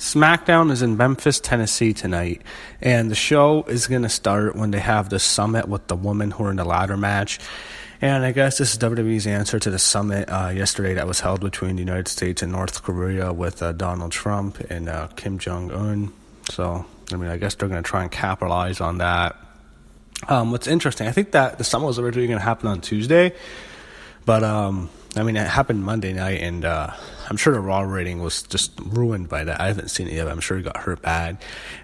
SmackDown is in Memphis, Tennessee tonight, and the show is going to start when they have the summit with the women who are in the ladder match. And I guess this is WWE's answer to the summit yesterday that was held between the United States and North Korea with Donald Trump and Kim Jong-un. So, I guess they're going to try and capitalize on that. What's interesting, I think that the summit was originally going to happen on Tuesday, but it happened Monday night, and I'm sure the Raw rating was just ruined by that. I haven't seen it yet, but I'm sure it got hurt bad.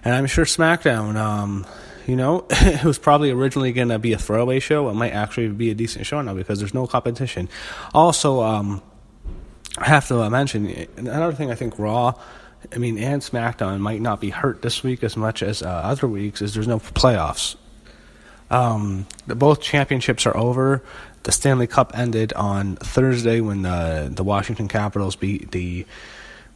And I'm sure SmackDown, it was probably originally going to be a throwaway show. It might actually be a decent show now because there's no competition. Also, I have to mention, another thing I think Raw, and SmackDown might not be hurt this week as much as other weeks, is there's no playoffs. Both championships are over. The Stanley Cup ended on Thursday when the Washington Capitals beat the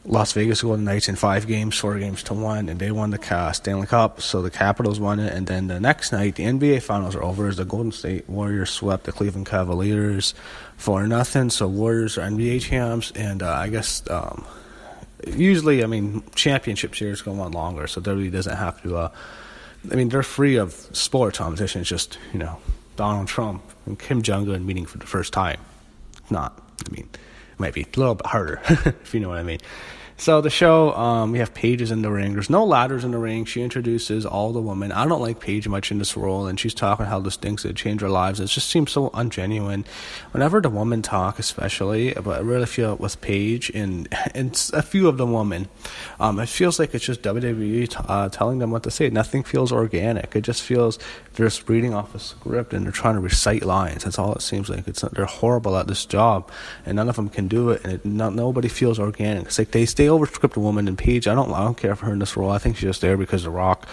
Las Vegas Golden Knights in 5 games, 4-1, and they won the Stanley Cup, so the Capitals won it. And then the next night, the NBA Finals are over as the Golden State Warriors swept the Cleveland Cavaliers 4-0, so Warriors are NBA champs, and I guess usually, championship series go on longer, so WWE doesn't have to, they're free of sports competition. It's just, Donald Trump and Kim Jong-un meeting for the first time. It might be a little bit harder, if you know what I mean. So the show, we have Paige in the ring. There's no ladders in the ring. She introduces all the women. I don't like Paige much in this role, and she's talking how this thing's going to change her lives. It just seems so ungenuine. Whenever the women talk, especially, but I really feel with Paige and a few of the women, it feels like it's just WWE telling them what to say. Nothing feels organic. It just feels they're just reading off a script and they're trying to recite lines. That's all it seems like. They're horrible at this job, and none of them can do it, and nobody feels organic. It's like they overscript a woman, and Paige, I don't care for her in this role. I think she's just there because The Rock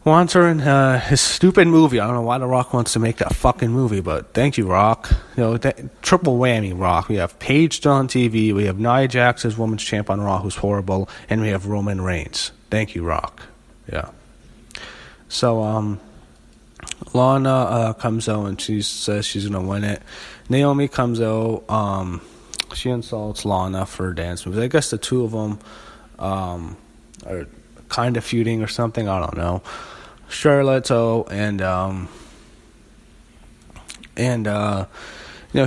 wants her in his stupid movie. I don't know why The Rock wants to make that fucking movie, but thank you, Rock. Triple whammy, Rock. We have Paige still on TV, we have Nia Jax as women's champ on Raw, who's horrible, and we have Roman Reigns. Thank you, Rock. Yeah. So, Lana comes out and she says she's going to win it. Naomi comes out, she insults Lana for dance moves. I guess the two of them are kind of feuding or something. I don't know. Charlotte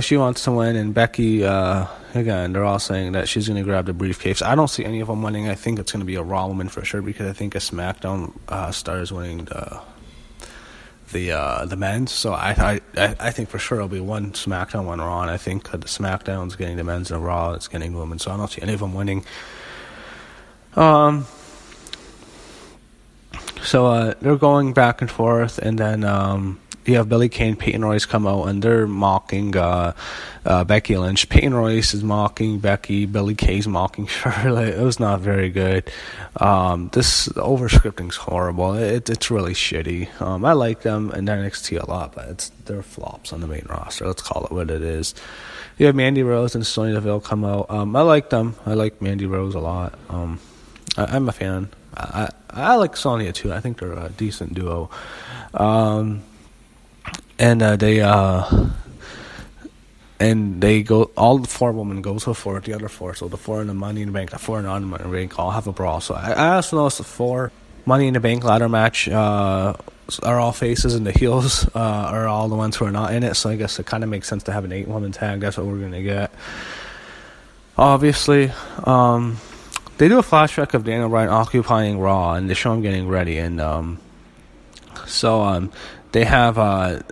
she wants to win, and Becky again, they're all saying that she's going to grab the briefcase. I don't see any of them winning. I think it's going to be a Raw woman for sure, because I think a SmackDown star is winning the men's, so I think for sure it'll be one SmackDown, one Raw, and I think the SmackDown's getting the men's and Raw is getting women, so I don't see any of them winning. So they're going back and forth, and then you have Billie Kay and Peyton Royce come out, and they're mocking Becky Lynch. Peyton Royce is mocking Becky. Billie Kay's mocking Charlotte. It was not very good. This overscripting's horrible. It's really shitty. I like them in NXT a lot, but they're flops on the main roster. Let's call it what it is. You have Mandy Rose and Sonya Deville come out. I like them. I like Mandy Rose a lot. I'm a fan. I like Sonya too. I think they're a decent duo. And they go, all the 4 women go to 4, the other 4, so the 4 in the Money in the Bank, the 4 in the Money in the Bank, all have a brawl. So I also noticed the 4 Money in the Bank ladder match are all faces, and the heels are all the ones who are not in it, so I guess it kind of makes sense to have an 8-woman tag. That's what we're going to get. Obviously, they do a flashback of Daniel Bryan occupying Raw, and they show him getting ready, and they have...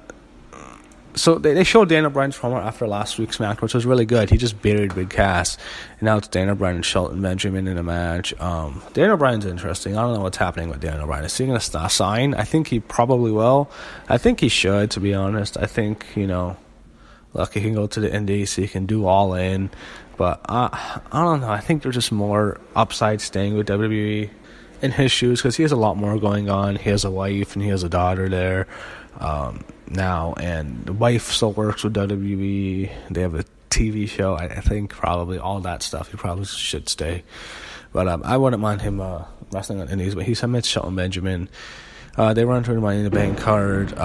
So they showed Daniel Bryan's promo after last week's match, which was really good. He just buried Big Cass, and now it's Daniel Bryan and Shelton Benjamin in a match. Daniel Bryan's interesting. I don't know what's happening with Daniel Bryan. Is he going to sign? I think he probably will. I think he should, to be honest. I think, look, he can go to the Indies, he can do All In, but I don't know. I think there's just more upside staying with WWE in his shoes, because he has a lot more going on. He has a wife and he has a daughter there now, and the wife still works with WWE. They have a TV show. I think probably all that stuff. He probably should stay, but I wouldn't mind him wrestling on Indies. But he submits Shelton Benjamin. They run through the Money in the Bank card.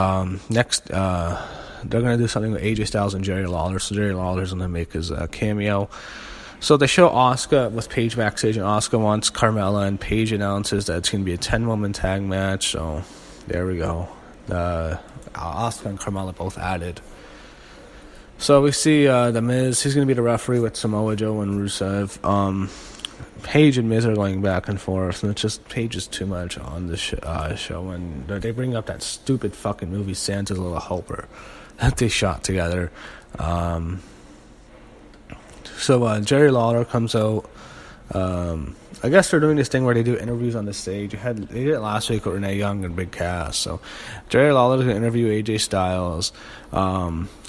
Next, they're gonna do something with AJ Styles and Jerry Lawler. So Jerry Lawler's gonna make his cameo. So they show Asuka with Paige backstage, and Asuka wants Carmella, and Paige announces that it's going to be a 10-woman tag match. So there we go. Asuka and Carmella both added. So we see The Miz. He's going to be the referee with Samoa Joe and Rusev. Paige and Miz are going back and forth, and it's just Paige is too much on the show. And they bring up that stupid fucking movie Santa's Little Helper that they shot together. So Jerry Lawler comes out. I guess they're doing this thing where they do interviews on the stage. They did it last week with Renee Young and Big Cass. So Jerry Lawler's going to interview AJ Styles.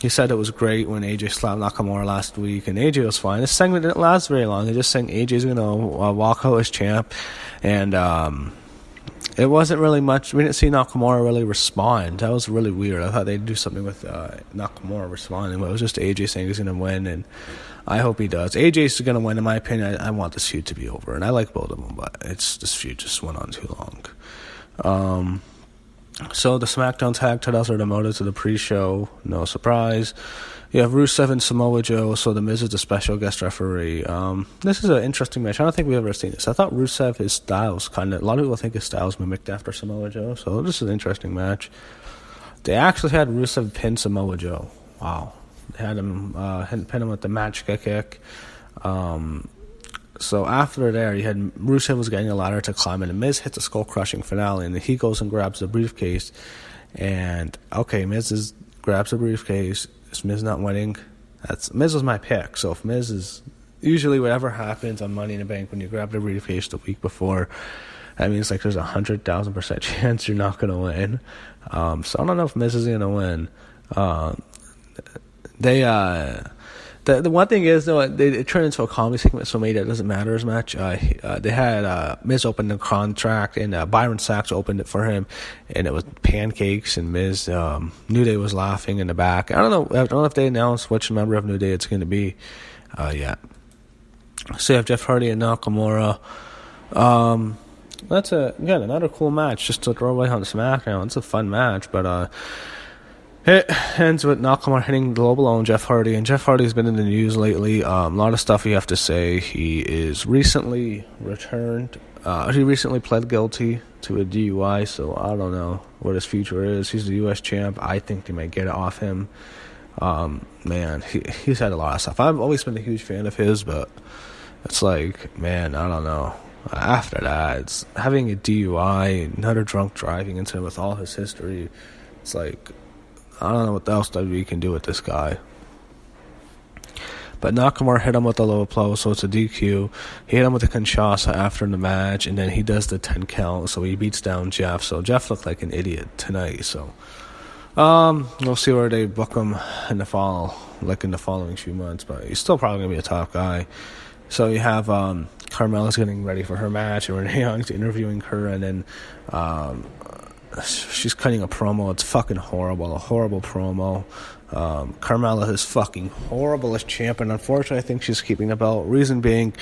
He said it was great when AJ slapped Nakamura last week, and AJ was fine. This segment didn't last very long. They just saying AJ's going to walk out as champ, and it wasn't really much. We didn't see Nakamura really respond. That was really weird. I thought they'd do something with Nakamura responding, but it was just AJ saying he's going to win, and I hope he does. AJ's going to win, in my opinion. I want this feud to be over, and I like both of them, but this feud just went on too long. So the SmackDown tag titles are demoted to the pre-show. No surprise. You have Rusev and Samoa Joe, so The Miz is the special guest referee. This is an interesting match. I don't think we've ever seen this. I thought Rusev, his styles, a lot of people think his styles mimicked after Samoa Joe, so this is an interesting match. They actually had Rusev pin Samoa Joe. Wow. They had him pin him with the match kick. So after there, you had Rusev was getting a ladder to climb, and the Miz hits a skull-crushing finale, and then he goes and grabs the briefcase. And, okay, Miz grabs the briefcase. Is Miz not winning? Miz was my pick. So if Miz is... Usually whatever happens on Money in the Bank when you grab the briefcase the week before, that means like there's 100,000% chance you're not going to win. So I don't know if Miz is going to win. The one thing is, though, it turned into a comedy segment, so maybe that doesn't matter as much. They had Miz open the contract, and Byron Sachs opened it for him, and it was pancakes, and Miz, New Day was laughing in the back. I don't know if they announced which member of New Day it's going to be yet. So you have Jeff Hardy and Nakamura. That's again another cool match just to throw away on SmackDown. It's a fun match, but it ends with Nakamura hitting global own Jeff Hardy, and Jeff Hardy's been in the news lately. A lot of stuff you have to say. He is recently returned. He recently pled guilty to a DUI, so I don't know what his future is. He's the U.S. champ. I think they might get it off him. Man, he's had a lot of stuff. I've always been a huge fan of his, but it's like, man, I don't know. After that, it's having a DUI, another drunk driving incident with all his history. It's like, I don't know what else WWE can do with this guy. But Nakamura hit him with a low blow, so it's a DQ. He hit him with a Kinshasa after the match, and then he does the 10 count, so he beats down Jeff. So Jeff looked like an idiot tonight. So we'll see where they book him in the fall, like in the following few months. But he's still probably going to be a top guy. So you have Carmella's getting ready for her match, and Renee Young's interviewing her, and then she's cutting a promo. It's fucking horrible. A horrible promo. Carmella is fucking horrible as champ, and unfortunately I think she's keeping the belt. Reason being,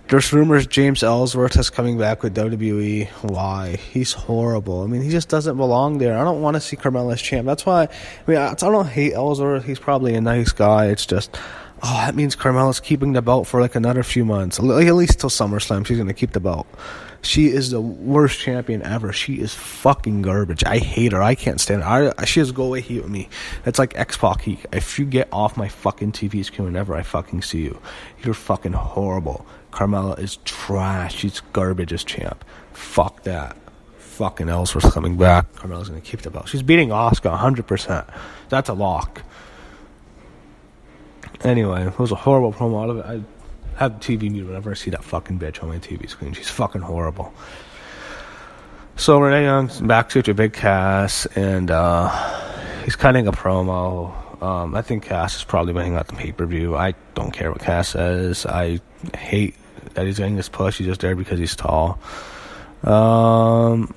there's rumors James Ellsworth is coming back with WWE. Why? He's horrible. I mean, he just doesn't belong there. I don't want to see Carmella as champ. That's why, I don't hate Ellsworth. He's probably a nice guy. It's just, that means Carmella's keeping the belt for like another few months. Like, at least till SummerSlam, she's going to keep the belt. She is the worst champion ever. She is fucking garbage. I hate her. I can't stand her. She has go away heat with me. It's like X-Pac heat. If you get off my fucking TV screen whenever I fucking see you, you're fucking horrible. Carmella is trash. She's garbage as champ. Fuck that. Fucking Ellsworth's coming back. Carmella's going to keep the belt. She's beating Asuka 100%. That's a lock. Anyway, it was a horrible promo out of it. I have TV mute whenever I see that fucking bitch on my TV screen. She's fucking horrible. So Renee Young's backstage with Big Cass, and he's cutting a promo. I think Cass is probably winning out the pay-per-view. I don't care what Cass says. I hate that he's getting this push. He's just there because he's tall. It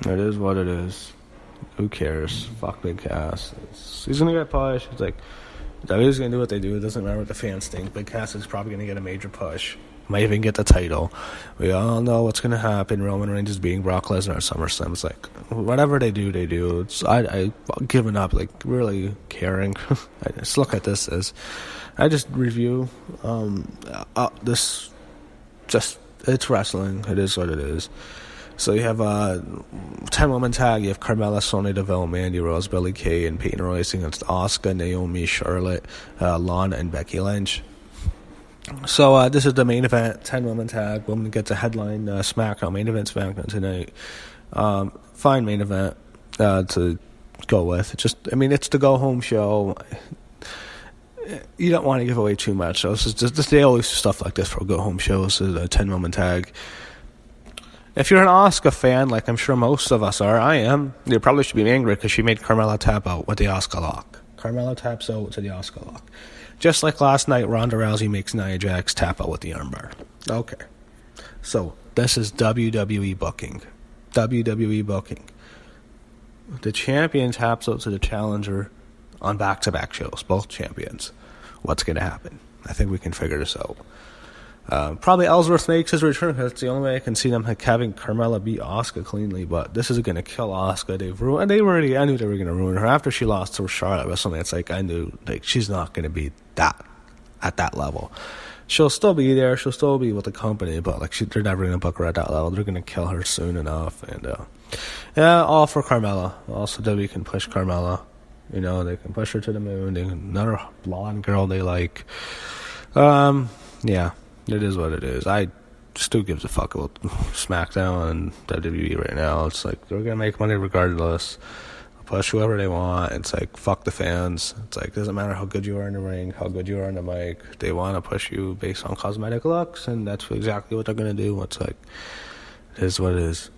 is what it is. Who cares? Fuck Big Cass. He's gonna get pushed. It's like, WWE's going to do what they do. It doesn't matter what the fans think. Big Cass is probably going to get a major push. Might even get the title. We all know what's going to happen. Roman Reigns is beating Brock Lesnar at SummerSlam. It's like, whatever they do, they do. I've given up, like, really caring. I just look at this as, I just review this, just, it's wrestling. It is what it is. So you have a 10-woman tag. You have Carmella, Sonya Deville, Mandy Rose, Billie Kay, and Peyton Royce against Asuka, Naomi, Charlotte, Lana, and Becky Lynch. So this is the main event, 10-woman tag. Women get to headline SmackDown, main event SmackDown tonight. Fine main event to go with. It's the go-home show. You don't want to give away too much. So this is just, they always do stuff like this for go-home shows, a 10-woman tag. If you're an Asuka fan, like I'm sure most of us are, I am, you probably should be angry because she made Carmella tap out with the Asuka lock. Carmella taps out to the Asuka lock. Just like last night, Ronda Rousey makes Nia Jax tap out with the armbar. Okay. So, this is WWE booking. WWE booking. The champion taps out to the challenger on back-to-back shows. Both champions. What's going to happen? I think we can figure this out. Probably Ellsworth makes his return because it's the only way I can see them having Carmella beat Asuka cleanly, but this is going to kill Asuka. I knew they were going to ruin her. After she lost to Charlotte at WrestleMania, it's like I knew she's not going to be that at that level. She'll still be there. She'll still be with the company, but they're never going to book her at that level. They're going to kill her soon enough. And all for Carmella. Also, WWE can push Carmella. They can push her to the moon. Another blonde girl they like. Yeah. It is what it is. I still gives a fuck about SmackDown and WWE right now. It's like they're gonna make money regardless. Push whoever they want. It's like fuck the fans. It's like doesn't matter how good you are in the ring, how good you are on the mic. They want to push you based on cosmetic looks, and that's exactly what they're gonna do. It's like it is what it is.